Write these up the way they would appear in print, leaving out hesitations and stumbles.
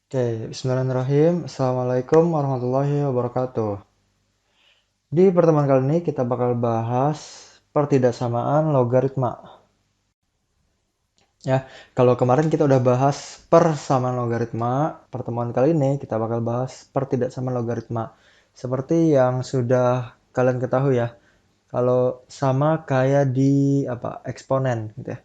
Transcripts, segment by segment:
Oke, bismillahirrahmanirrahim. Assalamualaikum warahmatullahi wabarakatuh. Di pertemuan kali ini kita bakal bahas pertidaksamaan logaritma. Ya, kalau kemarin kita udah bahas persamaan logaritma, pertemuan kali ini kita bakal bahas pertidaksamaan logaritma. Seperti yang sudah kalian ketahui ya, kalau sama kayak di eksponen gitu ya.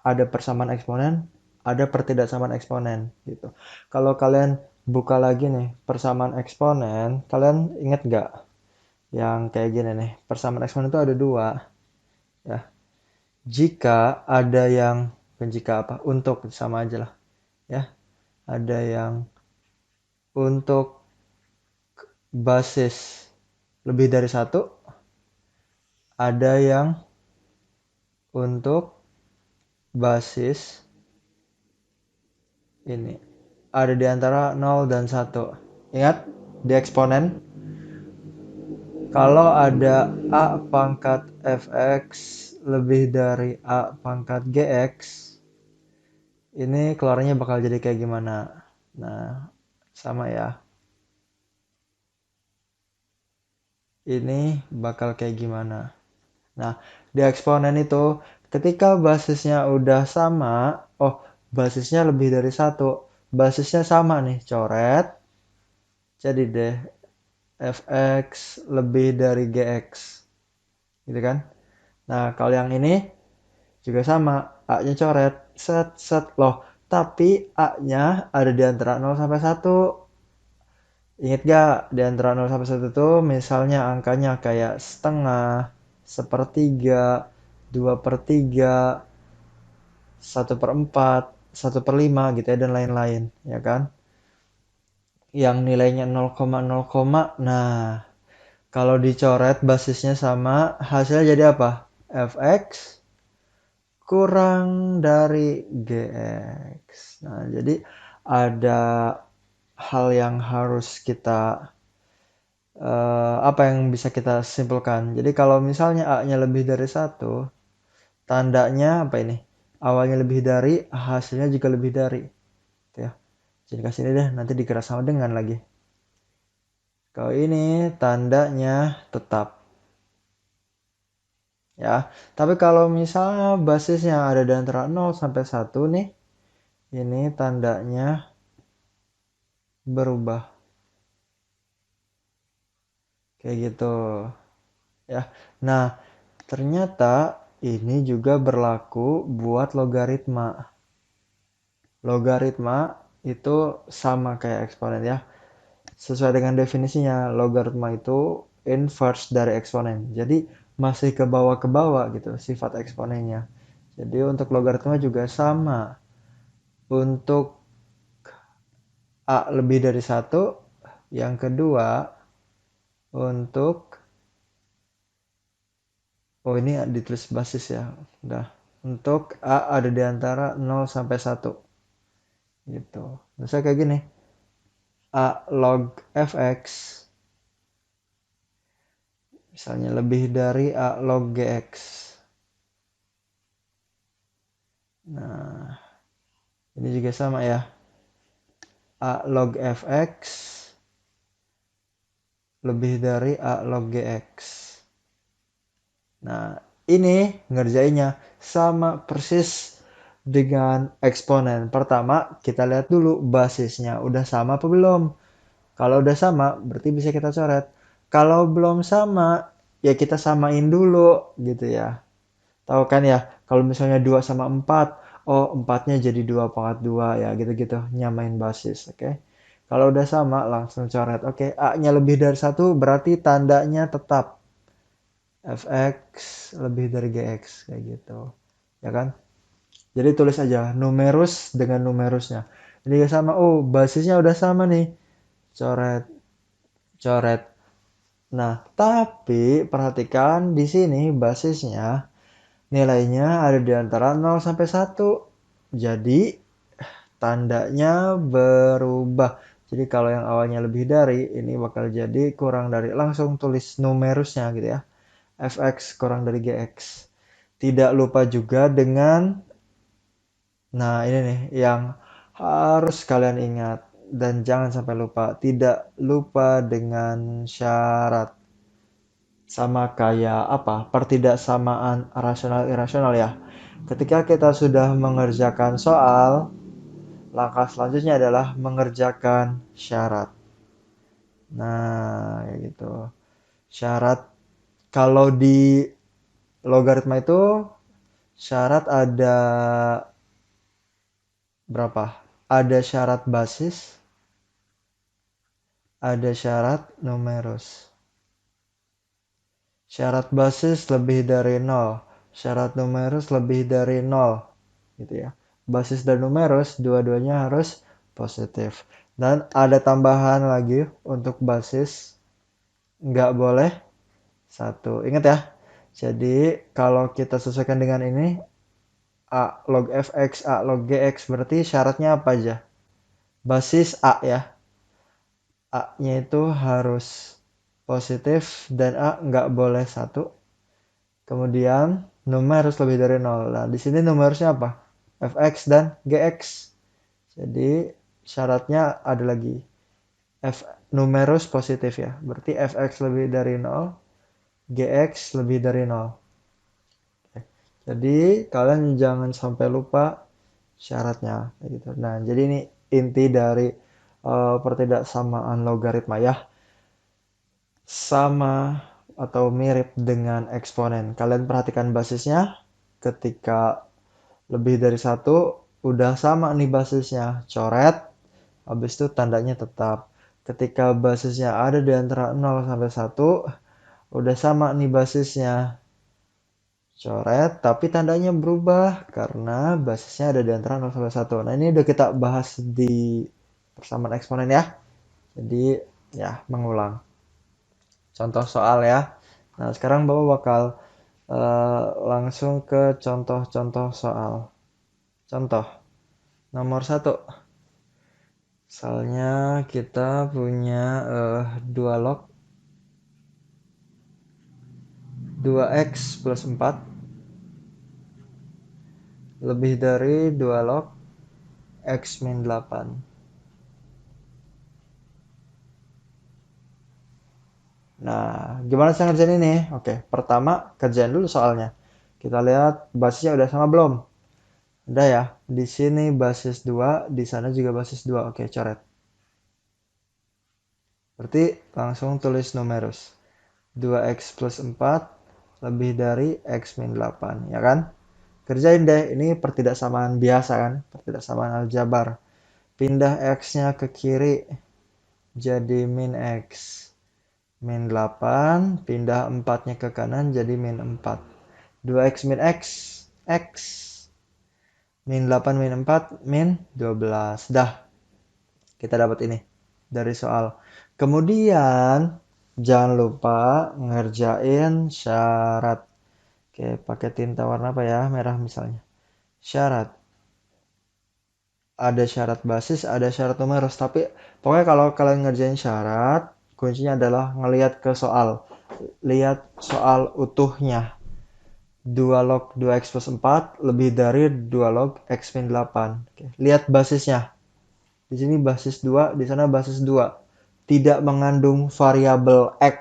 Ada persamaan eksponen, ada pertidaksamaan eksponen gitu. Kalau kalian buka lagi nih persamaan eksponen, kalian inget nggak yang kayak gini nih? Persamaan eksponen itu ada dua ya. Jika ada yang jika apa? Untuk sama aja lah ya. Ada yang untuk basis lebih dari satu, ada yang untuk basis ini. Ada di antara 0 dan 1. Ingat di eksponen kalau ada A pangkat fx lebih dari A pangkat gx, ini keluarnya bakal jadi kayak gimana? Nah, sama ya. Ini bakal kayak gimana? Nah, di eksponen itu, ketika basisnya udah sama, basisnya lebih dari satu, basisnya sama nih, coret, jadi deh fx lebih dari gx, gitu kan? Nah, kalau yang ini juga sama, A-nya coret, set, set, loh. Tapi A-nya ada di antara 0 sampai 1. Ingat gak, di antara 0 sampai 1 tuh misalnya angkanya kayak setengah, sepertiga, 2/3, 1/4, 1/5 gitu ya, dan lain-lain, ya kan? Yang nilainya 0,0, nah, kalau dicoret basisnya sama, hasilnya jadi apa? Fx kurang dari GX. Nah, jadi ada hal yang harus kita apa yang bisa kita simpulkan. Jadi kalau misalnya A-nya lebih dari satu, tandanya apa ini? Awalnya lebih dari, hasilnya juga lebih dari. Gitu ya. Jadi kasih ini deh, nanti dikira sama dengan lagi. Kalau ini tandanya tetap. Ya, tapi kalau misalnya basisnya ada di antara 0 sampai 1 nih, ini tandanya berubah. Kayak gitu. Ya. Nah, ternyata ini juga berlaku buat logaritma. Logaritma itu sama kayak eksponen ya. Sesuai dengan definisinya, logaritma itu inverse dari eksponen. Jadi masih ke bawah gitu sifat eksponennya. Jadi untuk logaritma juga sama. Untuk A lebih dari satu, yang kedua untuk ini ditulis basis ya. Udah. Untuk A ada di antara 0 sampai 1 gitu. Misalnya kayak gini. A log fx misalnya lebih dari A log gx. Nah, ini juga sama ya. A log fx lebih dari A log gx. Nah, ini ngerjainnya sama persis dengan eksponen. Pertama, kita lihat dulu basisnya udah sama apa belum. Kalau udah sama, berarti bisa kita coret. Kalau belum sama, ya kita samain dulu gitu ya. Tahu kan ya, kalau misalnya 2 sama 4, oh 4-nya jadi 2/2 ya gitu-gitu, nyamain basis, oke. Kalau udah sama, langsung coret. Oke, A-nya lebih dari satu berarti tandanya tetap fx lebih dari gx, kayak gitu. Ya kan? Jadi tulis aja numerus dengan numerusnya. Ini sama, oh basisnya udah sama nih. Coret, coret. Nah, tapi perhatikan di sini basisnya nilainya ada di antara 0 sampai 1. Jadi tandanya berubah. Jadi kalau yang awalnya lebih dari, ini bakal jadi kurang dari. Langsung tulis numerusnya gitu ya. Fx kurang dari Gx. Tidak lupa juga dengan, nah ini nih yang harus kalian ingat. Dan jangan sampai lupa, tidak lupa dengan syarat. Sama kayak apa? Pertidaksamaan rasional irasional ya. Ketika kita sudah mengerjakan soal, langkah selanjutnya adalah mengerjakan syarat. Nah, kayak gitu. Syarat kalau di logaritma itu syarat ada berapa? Ada syarat basis, ada syarat numerus. Syarat basis lebih dari 0, syarat numerus lebih dari 0, gitu ya. Basis dan numerus dua-duanya harus positif. Dan ada tambahan lagi untuk basis, nggak boleh 1. Ingat ya. Jadi kalau kita sesuaikan dengan ini, A log fx, A log gx, berarti syaratnya apa aja? Basis A ya. A-nya itu harus positif dan A nggak boleh 1. Kemudian numerus lebih dari 0. Nah, di sini numerusnya apa? Fx dan Gx. Jadi syaratnya ada lagi. F numerus positif ya. Berarti Fx lebih dari 0, Gx lebih dari 0. Jadi kalian jangan sampai lupa syaratnya gitu. Nah, jadi ini inti dari pertidaksamaan logaritma ya. Sama atau mirip dengan eksponen. Kalian perhatikan basisnya, ketika lebih dari 1 udah sama nih basisnya, coret, habis itu tandanya tetap. Ketika basisnya ada di antara 0 sampai 1, udah sama nih basisnya, coret, tapi tandanya berubah karena basisnya ada di antara 0 sampai 1. Nah, ini udah kita bahas di persamaan eksponen ya. Jadi ya, mengulang. Contoh soal ya. Nah, sekarang Bapak bakal langsung ke contoh-contoh soal. Contoh nomor 1. Misalnya kita punya 2 log 2x plus 4 lebih dari 2 log x min 8. Nah, gimana sih ngerjain ini? Oke, pertama kerjain dulu soalnya. Kita lihat basisnya udah sama belum? Udah ya. Di sini basis 2, di sana juga basis 2. Oke, coret. Berarti langsung tulis numerus. 2x plus 4 lebih dari x min 8, ya kan? Kerjain deh, ini pertidaksamaan biasa kan? Pertidaksamaan aljabar. Pindah x-nya ke kiri jadi min x. Min 8, pindah 4-nya ke kanan jadi min 4. 2x min x, x. Min 8 min 4, min 12. Dah, kita dapat ini dari soal. Kemudian, jangan lupa ngerjain syarat. Oke, pakai tinta warna apa ya? Merah misalnya. Syarat. Ada syarat basis, ada syarat numerus. Tapi pokoknya kalau kalian ngerjain syarat, kuncinya adalah ngelihat ke soal. Lihat soal utuhnya. 2 log 2x plus 4 lebih dari 2 log x min 8. Oke. Lihat basisnya. Di sini basis 2, di sana basis 2. Tidak mengandung variabel x.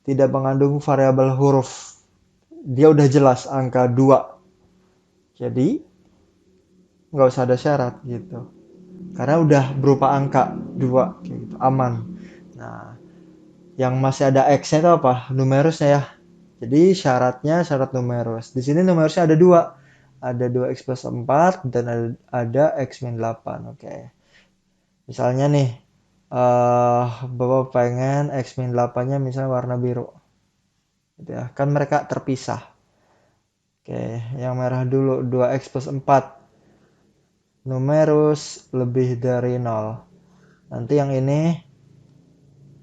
Tidak mengandung variabel huruf. Dia udah jelas angka 2. Jadi, nggak usah ada syarat gitu. Karena udah berupa angka 2. Gitu. Aman. Nah, yang masih ada x-nya itu apa? Numerusnya ya. Jadi syaratnya syarat numerus. Di sini numerusnya ada 2. Ada 2x plus 4 dan ada x min 8. Oke. Misalnya nih, Bapak pengen x min 8-nya misalnya warna biru. Gitu ya. Kan mereka terpisah. Oke, yang merah dulu 2x plus 4. Numerus lebih dari 0. Nanti yang ini,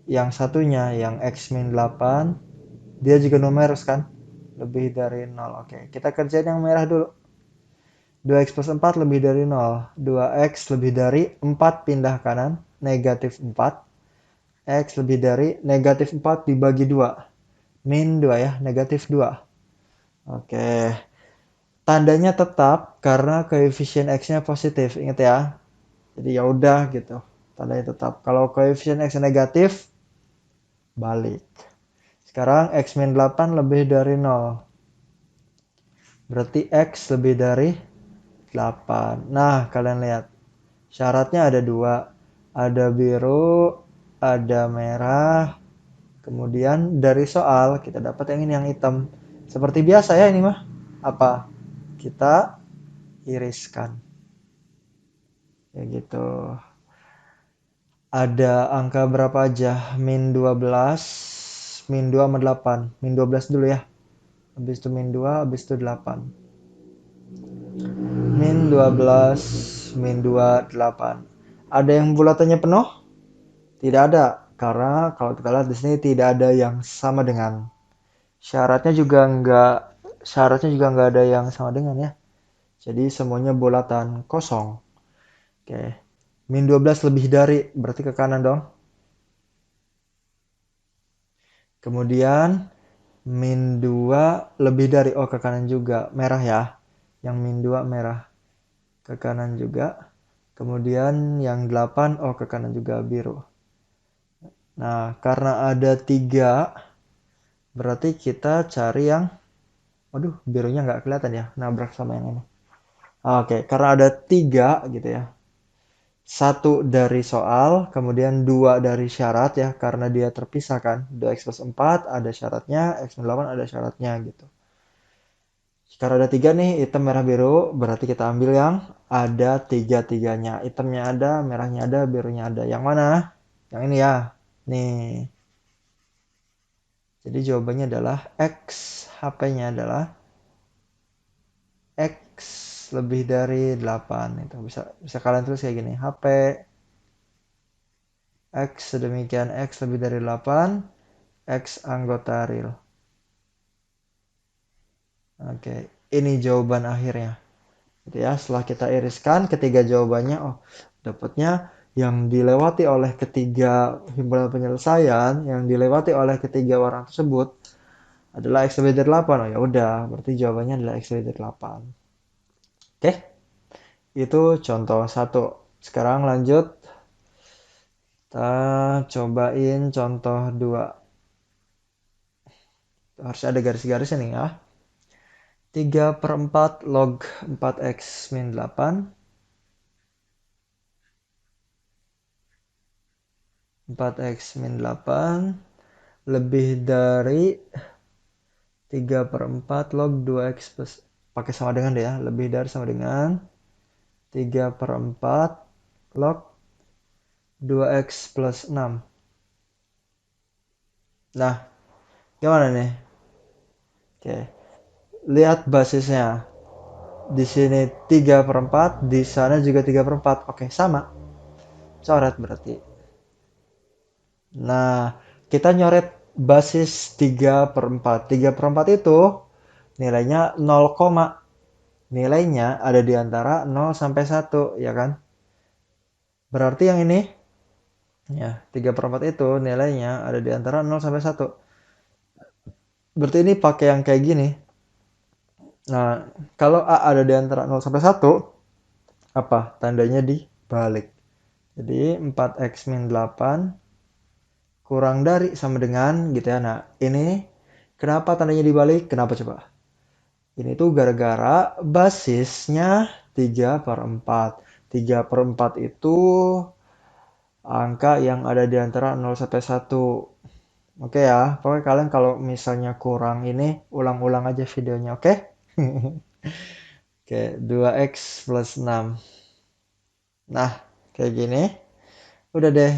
yang satunya, yang x min 8, dia juga numerus kan? Lebih dari 0. Oke, kita kerjain yang merah dulu. 2x plus 4 lebih dari 0. 2x lebih dari 4 pindah kanan, negatif 4. X lebih dari negatif 4 dibagi 2. Min 2 ya, negatif 2. Oke. Tandanya tetap karena koefisien X-nya positif. Ingat ya. Jadi ya udah gitu. Tandanya tetap. Kalau koefisien X negatif, balik. Sekarang X min 8 lebih dari 0. Berarti X lebih dari 8. Nah, kalian lihat. Syaratnya ada dua. Ada biru, ada merah. Kemudian dari soal kita dapat yang ini yang hitam. Seperti biasa ya ini mah. Apa? Kita iriskan. Ya gitu. Ada angka berapa aja? Min 12, min 2 sama 8. Min 12 dulu ya. Habis itu min 2, habis itu 8. Min 12, min 2, 8. Ada yang bulatannya penuh? Tidak ada. Karena kalau kita lihat di sini tidak ada yang sama dengan. Syaratnya juga enggak ada yang sama dengan ya. Jadi semuanya bulatan kosong. Oke. Min 12 lebih dari, berarti ke kanan dong. Kemudian min 2 lebih dari, oh ke kanan juga, merah ya. Yang min 2 merah, ke kanan juga. Kemudian yang 8, oh ke kanan juga, biru. Nah, karena ada 3, berarti kita cari yang, waduh birunya nggak kelihatan ya, nabrak sama yang ini. Oke, karena ada 3 gitu ya. Satu dari soal, kemudian 2 dari syarat ya, karena dia terpisah kan. 2x plus 4 ada syaratnya, x min 8 ada syaratnya gitu. Karena ada 3 nih, hitam, merah, biru, berarti kita ambil yang ada 3-3-nya. Hitamnya ada, merahnya ada, birunya ada. Yang mana? Yang ini ya. Nih. Jadi jawabannya adalah X. HP-nya adalah X lebih dari 8. Itu bisa kalian tulis kayak gini. HP X sedemikian X lebih dari 8. X anggota real. Oke, ini jawaban akhirnya. Gitu ya, setelah kita iriskan ketiga jawabannya, oh dapatnya yang dilewati oleh ketiga himpunan penyelesaian, yang dilewati oleh ketiga orang tersebut adalah X lebih dari 8. Oh ya udah, berarti jawabannya adalah X lebih dari 8. Oke, itu contoh satu. Sekarang lanjut, kita cobain contoh 2. Harus ada garis-garisnya nih ya. 3/4 log 4x min 8. 4x min 8 lebih dari 3/4 log 2x plus, pakai sama dengan deh ya, lebih dari sama dengan 3/4 log 2x plus 6. Nah, gimana nih? Oke, lihat basisnya. Di sini 3/4, di sana juga 3/4. Oke, sama. Coret berarti. Nah, kita nyoret basis 3/4. 3/4 itu nilainya 0, nilainya ada di antara 0 sampai 1, ya kan? Berarti yang ini, ya, 3/4 itu nilainya ada di antara 0 sampai 1. Berarti ini pakai yang kayak gini. Nah, kalau A ada di antara 0 sampai 1, apa? Tandanya dibalik. Jadi 4x min 8 kurang dari sama dengan gitu ya. Nah, ini kenapa tandanya dibalik? Kenapa coba? Ini tuh gara-gara basisnya 3/4. 3/4 itu angka yang ada di antara 0 sampai 1. Oke ya, pokoknya kalian kalau misalnya kurang ini, ulang-ulang aja videonya, oke? Oke, 2x plus 6. Nah, kayak gini. Udah deh,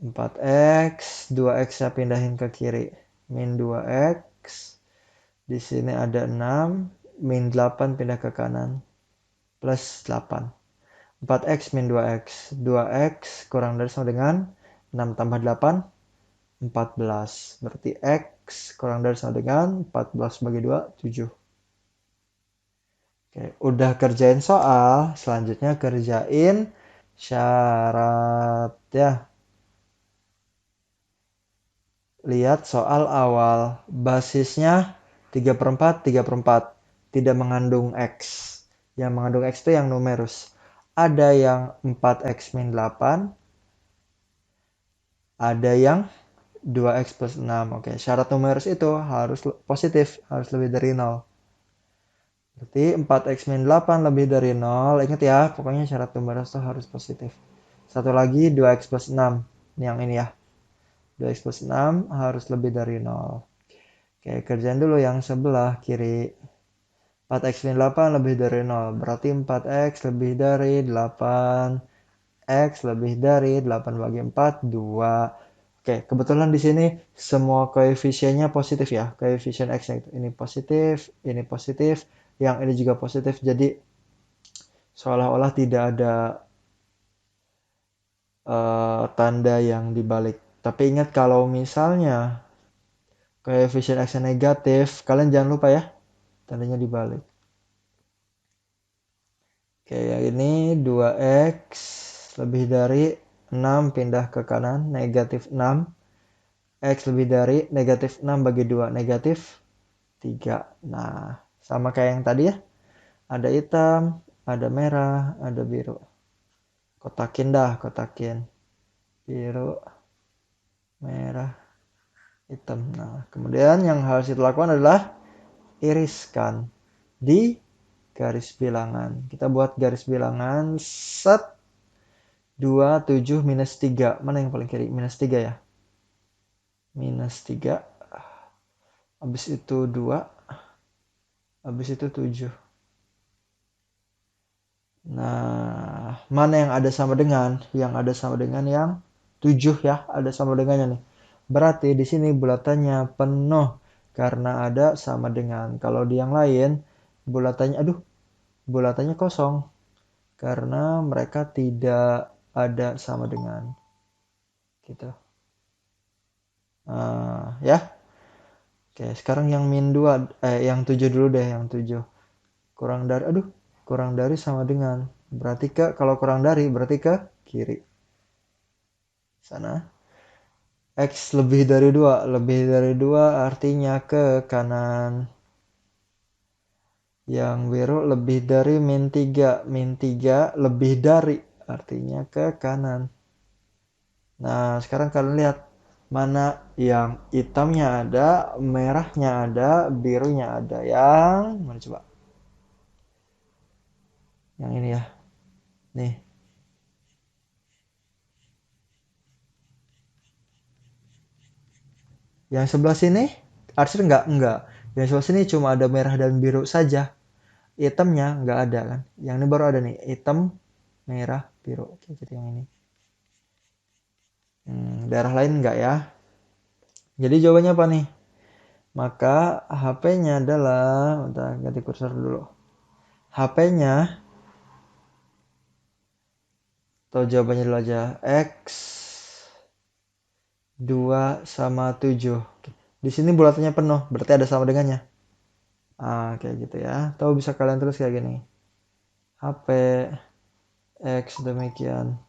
4x, 2x-nya pindahin ke kiri. Min 2x, di sini ada 6, min 8 pindah ke kanan, plus 8. 4x min 2x. 2x kurang dari sama dengan 6 tambah 8, 14. Berarti x kurang dari sama dengan 14 bagi 2, 7. Oke, udah kerjain soal, selanjutnya kerjain syarat ya. Lihat soal awal, basisnya 3/4, 3/4. Tidak mengandung x. Yang mengandung x itu yang numerus. Ada yang 4x min 8, ada yang 2x plus 6. Oke, syarat numeris itu harus positif, harus lebih dari 0. Berarti 4x min 8 lebih dari 0. Ingat ya, pokoknya syarat numeris itu harus positif. Satu lagi 2x plus 6. Yang ini ya. 2x plus 6 harus lebih dari 0. Oke, kerjain dulu yang sebelah kiri. 4x min 8 lebih dari 0. Berarti 4x lebih dari 8. X lebih dari 8 bagi 4, 2. Oke, kebetulan di sini semua koefisiennya positif ya. Koefisien X-nya itu. Ini positif, yang ini juga positif. Jadi seolah-olah tidak ada tanda yang dibalik. Tapi ingat kalau misalnya koefisien X-nya negatif, kalian jangan lupa ya, tandanya dibalik. Oke, yang ini 2x lebih dari 6 pindah ke kanan, negatif 6. X lebih dari negatif 6 bagi 2, negatif 3. Nah, sama kayak yang tadi ya. Ada hitam, ada merah, ada biru. Kotakin dah, kotakin. Biru, merah, hitam. Nah, kemudian yang harus kita lakukan adalah iriskan di garis bilangan. Kita buat garis bilangan set 2, 7, minus 3. Mana yang paling kiri? Minus 3 ya. Minus 3. Habis itu 2. Habis itu 7. Nah, mana yang ada sama dengan? Yang ada sama dengan yang 7 ya, ada sama dengannya nih. Berarti di sini bulatannya penuh karena ada sama dengan. Kalau di yang lain bulatannya kosong karena mereka tidak ada sama dengan. Gitu. Ya. Oke, sekarang yang min 2, yang 7 dulu deh, yang 7. Kurang dari sama dengan. Berarti kalau kurang dari berarti ke kiri. Sana. X lebih dari 2. Lebih dari 2 artinya ke kanan. Yang biru lebih dari min 3. Min 3 lebih dari artinya ke kanan. Nah, sekarang kalian lihat mana yang hitamnya ada, merahnya ada, birunya ada. Yang mana coba? Yang ini ya. Nih. Yang sebelah sini artinya enggak. Yang sebelah sini cuma ada merah dan biru saja. Hitamnya enggak ada kan. Yang ini baru ada nih, hitam, merah, biru. Oke, jadi yang ini. Daerah lain enggak ya. Jadi jawabannya apa nih? Maka HP-nya adalah, bentar, ganti kursor dulu. HP-nya, atau jawabannya dulu aja, X 2 sama 7. Di sini bulatannya penuh, berarti ada sama dengannya. Kayak gitu ya. Atau bisa kalian tulis kayak gini. HP X demikian.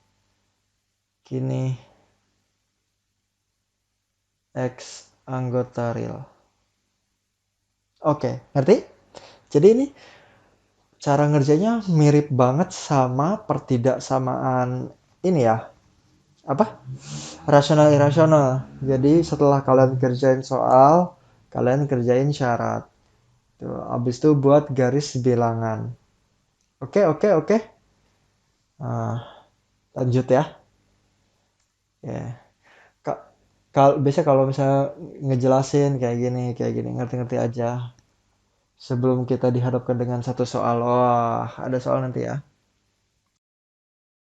Kini X anggota real. Oke, ngerti? Jadi ini cara ngerjainnya mirip banget sama pertidaksamaan ini ya. Apa? Rasional irasional. Jadi setelah kalian kerjain soal, kalian kerjain syarat. Tuh, habis itu buat garis bilangan. Oke, oke, oke. Lanjut ya. Ya. Biasa kalau misalnya ngejelasin kayak gini, ngerti-ngerti aja. Sebelum kita dihadapkan dengan satu soal, wah, ada soal nanti ya.